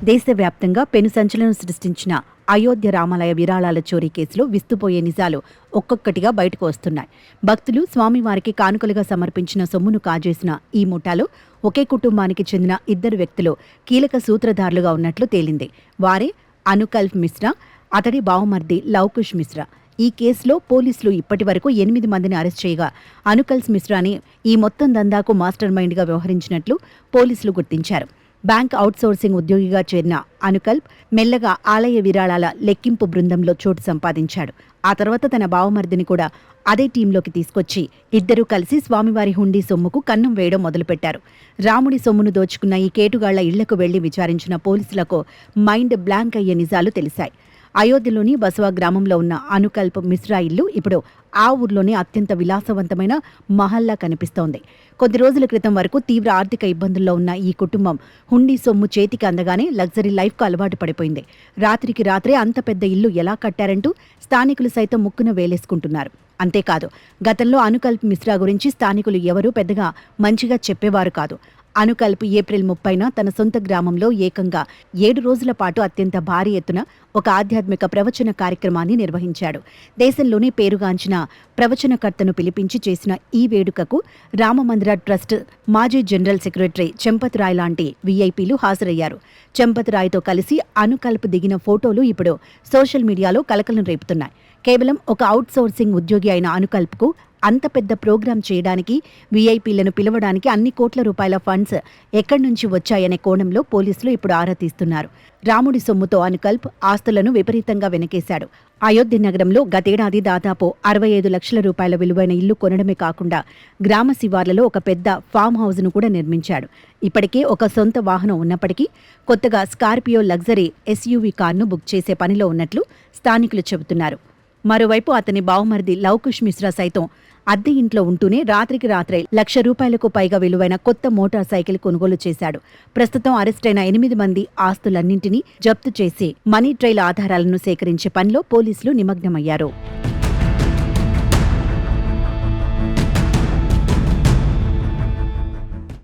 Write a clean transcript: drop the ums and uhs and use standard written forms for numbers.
దేశవ్యాప్తంగా పెను సంచలనం సృష్టించిన అయోధ్య రామాలయ విరాళాల చోరీ కేసులో విస్తుపోయే నిజాలు ఒక్కొక్కటిగా బయటకు వస్తున్నాయి. భక్తులు స్వామివారికి కానుకలుగా సమర్పించిన సొమ్మును కాజేసిన ఈ ముఠాలో ఒకే కుటుంబానికి చెందిన ఇద్దరు వ్యక్తులు కీలక సూత్రధారులుగా ఉన్నట్లు తేలింది. వారే అనుకల్ప్ మిశ్రా, అతడి బావమర్ది లవకుష్ మిశ్రా. ఈ కేసులో పోలీసులు ఇప్పటి వరకు 8 మందిని అరెస్ట్ చేయగా అనుకల్ప్ మిశ్రాని ఈ మొత్తం దందాకు మాస్టర్ మైండ్గా వ్యవహరించినట్లు పోలీసులు గుర్తించారు. బ్యాంక్ అవుట్సోర్సింగ్ ఉద్యోగిగా చేరిన అనుకల్ప్ మెల్లగా ఆలయ విరాళాల లెక్కింపు బృందంలో చోటు సంపాదించాడు. ఆ తర్వాత తన బావమర్దిని కూడా అదే టీంలోకి తీసుకొచ్చి ఇద్దరూ కలిసి స్వామివారి హుండీ సొమ్ముకు కన్నం వేయడం మొదలుపెట్టారు. రాముడి సొమ్మును దోచుకున్న ఈ కేటుగాళ్ల ఇళ్లకు వెళ్లి విచారించిన పోలీసులకు మైండ్ బ్లాంక్ అయ్యే నిజాలు తెలిశాయి. అయోధ్యలోని బసవా గ్రామంలో ఉన్న అనుకల్ప్ మిశ్రా ఇల్లు ఇప్పుడు ఆ ఊర్లోనే అత్యంత విలాసవంతమైన మహల్లా కనిపిస్తోంది. కొద్ది రోజుల క్రితం వరకు తీవ్ర ఆర్థిక ఇబ్బందుల్లో ఉన్న ఈ కుటుంబం హుండీ సొమ్ము చేతికి అందగానే లగ్జరీ లైఫ్కు అలవాటు పడిపోయింది. రాత్రికి రాత్రే అంత పెద్ద ఇల్లు ఎలా కట్టారంటూ స్థానికులు సైతం ముక్కున వేలేసుకుంటున్నారు. అంతేకాదు, గతంలో అనుకల్ప్ మిశ్రా గురించి స్థానికులు ఎవరూ పెద్దగా మంచిగా చెప్పేవారు కాదు. అనుకల్ప్ ఏప్రిల్ 30న తన సొంత గ్రామంలో ఏకంగా 7 రోజుల పాటు అత్యంత భారీ ఎత్తున ఒక ఆధ్యాత్మిక ప్రవచన కార్యక్రమాన్ని నిర్వహించాడు. దేశంలోనే పేరుగాంచిన ప్రవచనకర్తను పిలిపించి చేసిన ఈ వేడుకకు రామమందిర ట్రస్ట్ మాజీ జనరల్ సెక్రటరీ చెంపత్ రాయ్ లాంటి వీఐపీలు హాజరయ్యారు. చెంపత్ రాయ్తో కలిసి అనుకల్ప్ దిగిన ఫోటోలు ఇప్పుడు సోషల్ మీడియాలో కలకలం రేపుతున్నాయి. కేవలం ఒక అవుట్సోర్సింగ్ ఉద్యోగి అయిన అనుకల్ప్కు అంత పెద్ద ప్రోగ్రాం చేయడానికి, వీఐపీలను పిలవడానికి అన్ని కోట్ల రూపాయల ఫండ్స్ ఎక్కడి నుంచి వచ్చాయనే కోణంలో పోలీసులు ఇప్పుడు ఆరా తీస్తున్నారు. రాముడి సొమ్ముతో అనుకల్ప్ ఆస్తులను విపరీతంగా వెనకేశాడు. అయోధ్య నగరంలో గతేడాది దాదాపు 65 లక్షల రూపాయల విలువైన ఇల్లు కొనడమే కాకుండా గ్రామ శివార్లలో ఒక పెద్ద ఫామ్ హౌస్ను కూడా నిర్మించాడు. ఇప్పటికే ఒక సొంత వాహనం ఉన్నప్పటికీ కొత్తగా స్కార్పియో లగ్జరీ ఎస్యూవీ కార్ను బుక్ చేసే పనిలో ఉన్నట్లు స్థానికులు చెబుతున్నారు. మరోవైపు అతని బావమరిది లవకుష్ మిశ్రా సైతం అద్దె ఇంట్లో ఉంటూనే రాత్రికి రాత్రే ₹1,00,000కు పైగా విలువైన కొత్త మోటార్ సైకిల్ కొనుగోలు చేశాడు. ప్రస్తుతం అరెస్టైన 8 మంది ఆస్తులన్నింటినీ జప్తు చేసి మనీ ట్రైల్ ఆధారాలను సేకరించే పనిలో పోలీసులు నిమగ్నమయ్యారు.